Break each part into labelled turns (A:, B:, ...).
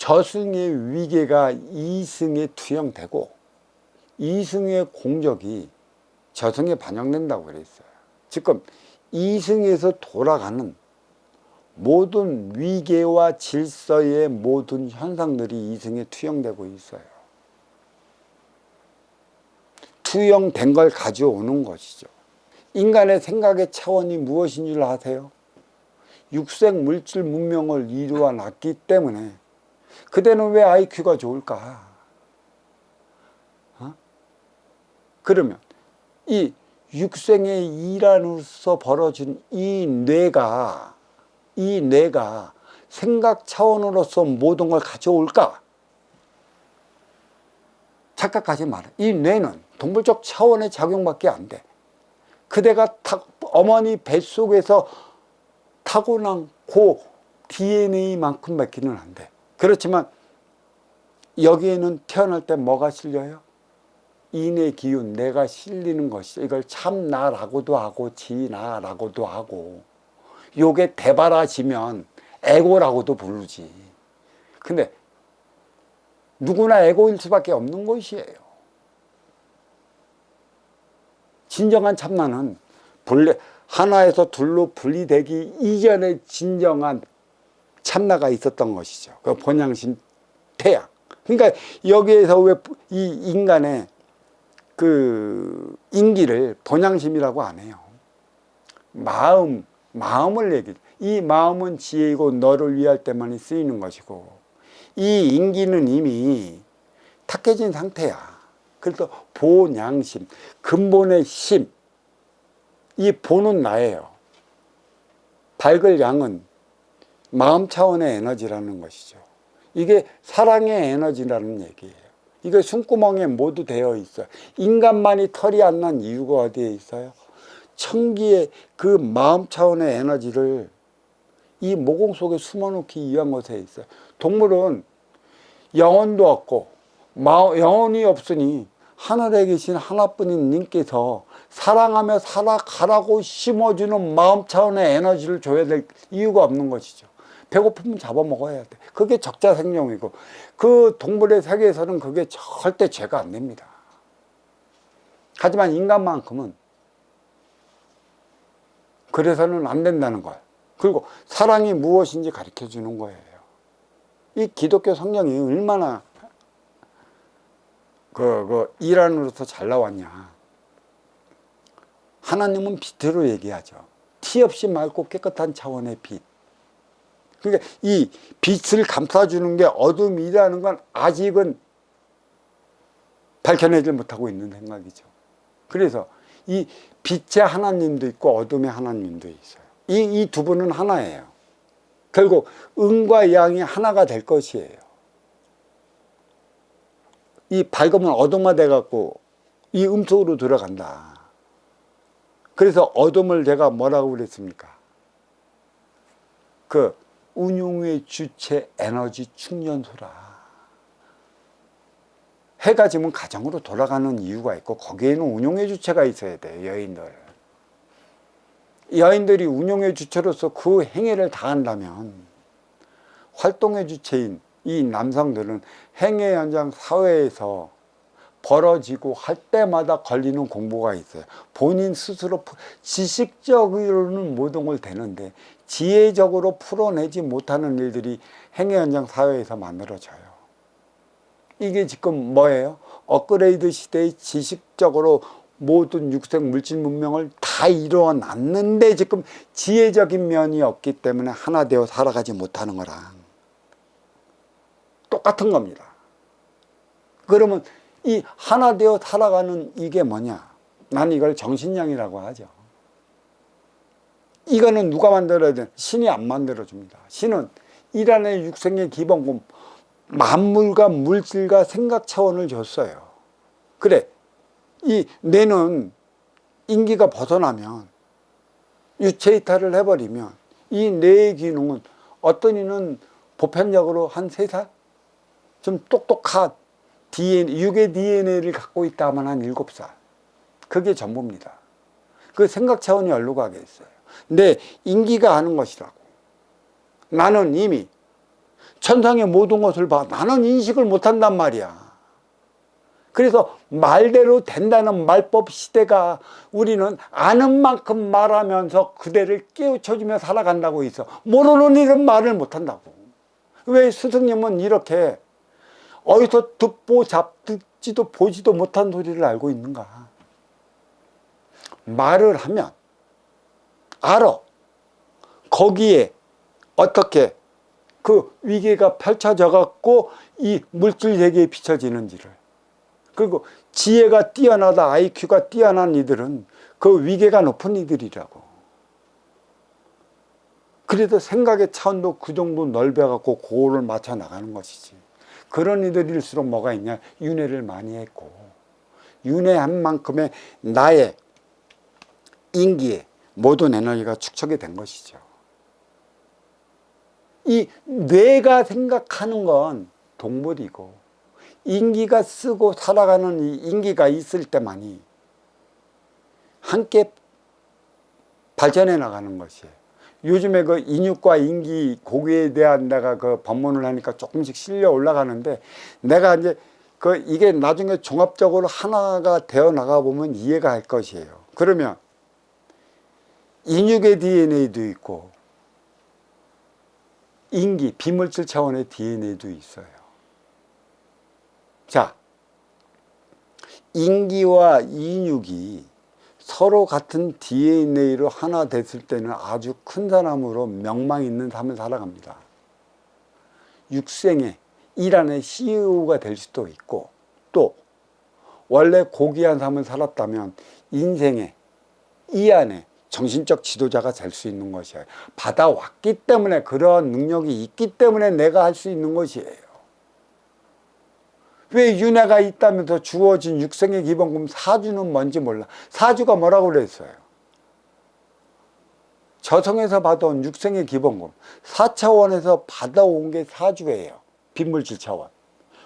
A: 저승의 위계가 이승에 투영되고 이승의 공적이 저승에 반영된다고 그랬어요. 지금 이승에서 돌아가는 모든 위계와 질서의 모든 현상들이 이승에 투영되고 있어요. 투영된 걸 가져오는 것이죠. 인간의 생각의 차원이 무엇인 줄 아세요? 육색 물질 문명을 이루어 놨기 때문에 그대는 왜 IQ가 좋을까? 그러면 이 육생의 일환으로서 벌어진 이 뇌가 생각 차원으로서 모든 걸 가져올까? 착각하지 마라. 이 뇌는 동물적 차원의 작용밖에 안 돼. 그대가 어머니 뱃속에서 타고난 그 DNA만큼 밖에는 안 돼. 그렇지만 여기에는 태어날 때 뭐가 실려요? 인의 기운, 내가 실리는 것이죠. 이걸 참나라고도 하고 지나라고도 하고, 요게 대바라지면 에고라고도 부르지. 근데 누구나 에고일 수밖에 없는 것이에요. 진정한 참나는 하나에서 둘로 분리되기 이전에 진정한 참나가 있었던 것이죠. 그 본향심 태양. 그러니까 여기에서 왜 이 인간의 그 인기를 본향심이라고 안 해요. 마음을 얘기해. 이 마음은 지혜이고 너를 위할 때만이 쓰이는 것이고, 이 인기는 이미 탁해진 상태야. 그래서 본향심, 근본의 심, 이 본은 나예요. 밝을 양은 마음 차원의 에너지라는 것이죠. 이게 사랑의 에너지라는 얘기예요. 이게 숨구멍에 모두 되어 있어요. 인간만이 털이 안 난 이유가 어디에 있어요? 천기의 그 마음 차원의 에너지를 이 모공 속에 숨어놓기 위한 것에 있어요. 동물은 영혼도 없고 영혼이 없으니 하늘에 계신 하나뿐인 님께서 사랑하며 살아가라고 심어주는 마음 차원의 에너지를 줘야 될 이유가 없는 것이죠. 배고프면 잡아먹어야 돼. 그게 적자생명이고, 그 동물의 세계에서는 그게 절대 죄가 안 됩니다. 하지만 인간만큼은 그래서는 안 된다는 거예요. 그리고 사랑이 무엇인지 가르쳐 주는 거예요. 이 기독교 성경이 얼마나 일환으로서 잘 나왔냐. 하나님은 빛으로 얘기하죠. 티 없이 맑고 깨끗한 차원의 빛. 그러니까 이 빛을 감싸주는 게 어둠이라는 건 아직은 밝혀내질 못하고 있는 생각이죠. 그래서 이 빛의 하나님도 있고 어둠의 하나님도 있어요. 이 두 분은 하나예요. 결국 음과 양이 하나가 될 것이에요. 이 밝으면 어둠화돼 갖고 이 속으로 들어간다. 그래서 어둠을 제가 뭐라고 그랬습니까? 그 운용의 주체 에너지 충전소라. 해가 지면 가정으로 돌아가는 이유가 있고, 거기에는 운용의 주체가 있어야 돼요. 여인들이 운용의 주체로서 그 행위를 다한다면, 활동의 주체인 이 남성들은 행위 현장 사회에서 벌어지고 할 때마다 걸리는 공부가 있어요. 본인 스스로 지식적으로는 모든 걸 되는데 지혜적으로 풀어내지 못하는 일들이 행위 현장 사회에서 만들어져요. 이게 지금 뭐예요? 업그레이드 시대의 지식적으로 모든 육색 물질 문명을 다 이루어 놨는데 지금 지혜적인 면이 없기 때문에 하나 되어 살아가지 못하는 거랑 똑같은 겁니다. 그러면 이 하나 되어 살아가는 이게 뭐냐? 난 이걸 정신량이라고 하죠. 이거는 누가 만들어야 돼? 신이 안 만들어줍니다. 신은 일안의 육생의 기본급, 만물과 물질과 생각 차원을 줬어요. 그래, 이 뇌는 인기가 벗어나면, 유체이탈을 해버리면 이 뇌의 기능은 어떤 이는 보편적으로 한 3살? 좀 똑똑한 육의 DNA를 갖고 있다면 한 7살. 그게 전부입니다. 그 생각 차원이 어디로 가겠어요? 내 인기가 하는 것이라고. 나는 이미 천상의 모든 것을 봐. 나는 인식을 못한단 말이야. 그래서 말대로 된다는 말법 시대가 우리는 아는 만큼 말하면서 그대를 깨우쳐주며 살아간다고 있어. 모르는 일은 말을 못한다고. 왜 스승님은 이렇게 어디서 듣지도 보지도 못한 소리를 알고 있는가? 말을 하면 알아. 거기에 어떻게 그 위계가 펼쳐져 갖고 이 물질 세계에 비춰지는지를. 그리고 지혜가 뛰어나다, IQ가 뛰어난 이들은 그 위계가 높은 이들이라고. 그래도 생각의 차원도 그 정도 넓혀갖고 그거를 맞춰 나가는 것이지. 그런 이들일수록 뭐가 있냐? 윤회를 많이 했고, 윤회한 만큼의 나의 인기에 모든 에너지가 축적이 된 것이죠. 이 뇌가 생각하는 건 동물이고, 인기가 쓰고 살아가는 이 인기가 있을 때만이 함께 발전해 나가는 것이에요. 요즘에 그 인육과 인기 고기에 대한 내가 그 법문을 하니까 조금씩 실려 올라가는데, 내가 이제 이게 나중에 종합적으로 하나가 되어 나가 보면 이해가 할 것이에요. 그러면 인육의 DNA도 있고 인기, 비물질 차원의 DNA도 있어요. 자, 인기와 인육이 서로 같은 DNA로 하나 됐을 때는 아주 큰 사람으로 명망 있는 삶을 살아갑니다. 육생의 일 안에 CEO가 될 수도 있고, 또 원래 고귀한 삶을 살았다면 인생의 이 안에 정신적 지도자가 될 수 있는 것이에요. 받아왔기 때문에, 그런 능력이 있기 때문에 내가 할 수 있는 것이에요. 왜 윤회가 있다면서 주어진 육생의 기본금 사주는 뭔지 몰라. 사주가 뭐라고 그랬어요? 저성에서 받아온 육생의 기본금, 4차원에서 받아온 게 사주예요. 빈물질 차원.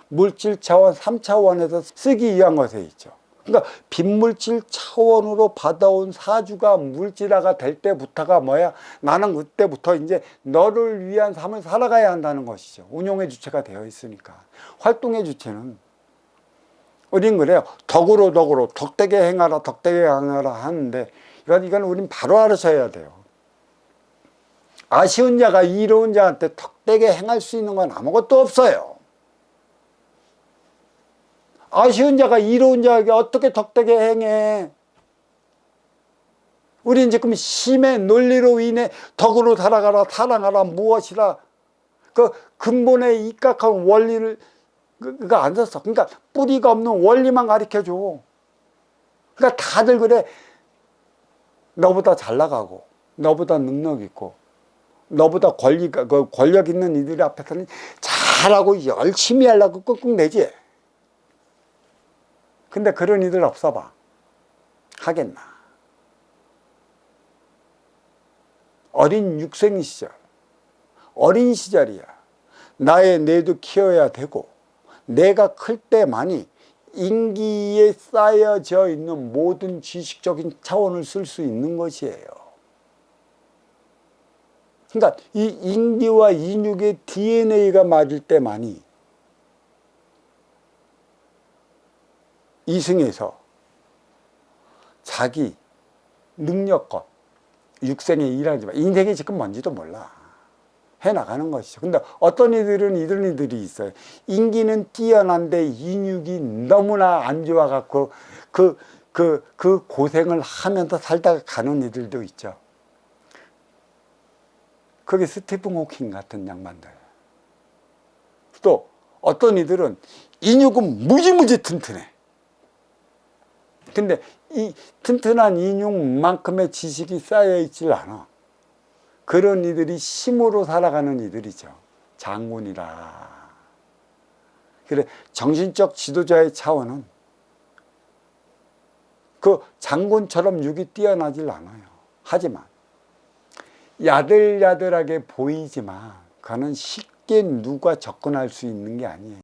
A: 물질 차원 3차원에서 쓰기 위한 것에 있죠. 그러니까 빈물질 차원으로 받아온 사주가 물질화가 될 때부터가 뭐야? 나는 그때부터 이제 너를 위한 삶을 살아가야 한다는 것이죠. 운용의 주체가 되어 있으니까. 활동의 주체는 우린 그래요. 덕으로 덕되게 행하라, 덕되게 행하라 하는데, 이건 우린 바로 알아셔야 돼요. 아쉬운 자가 이로운 자한테 덕되게 행할 수 있는 건 아무것도 없어요. 아쉬운 자가 이로운 자에게 어떻게 덕되게 행해? 우린 지금 심의 논리로 인해 덕으로 살아가라, 사랑하라, 무엇이라, 그 근본에 입각한 원리를 그거 안 썼어. 그러니까 뿌리가 없는 원리만 가르쳐줘. 그러니까 다들 그래. 너보다 잘 나가고, 너보다 능력 있고, 너보다 권력 있는 이들 앞에서는 잘하고 열심히 하려고 꾹꾹 내지. 근데 그런 이들 없어봐. 하겠나. 어린 육생 시절, 어린 시절이야. 나의 뇌도 키워야 되고, 내가 클 때만이 인기에 쌓여져 있는 모든 지식적인 차원을 쓸 수 있는 것이에요. 그러니까 이 인기와 인육의 DNA가 맞을 때만이 이승에서 자기 능력껏 육생에 일하지만 인생이 지금 뭔지도 몰라. 해나가는 것이죠. 근데 어떤 이들은 이런 이들이 있어요. 인기는 뛰어난데 인육이 너무나 안 좋아갖고 그 고생을 하면서 살다가 가는 이들도 있죠. 그게 스티븐 호킹 같은 양반들. 또 어떤 이들은 인육은 무지무지 튼튼해. 근데 이 튼튼한 인육만큼의 지식이 쌓여있질 않아. 그런 이들이 힘으로 살아가는 이들이죠. 장군이라. 그래, 정신적 지도자의 차원은 그 장군처럼 육이 뛰어나질 않아요. 하지만 야들야들하게 보이지만 그는 쉽게 누가 접근할 수 있는 게 아니에요.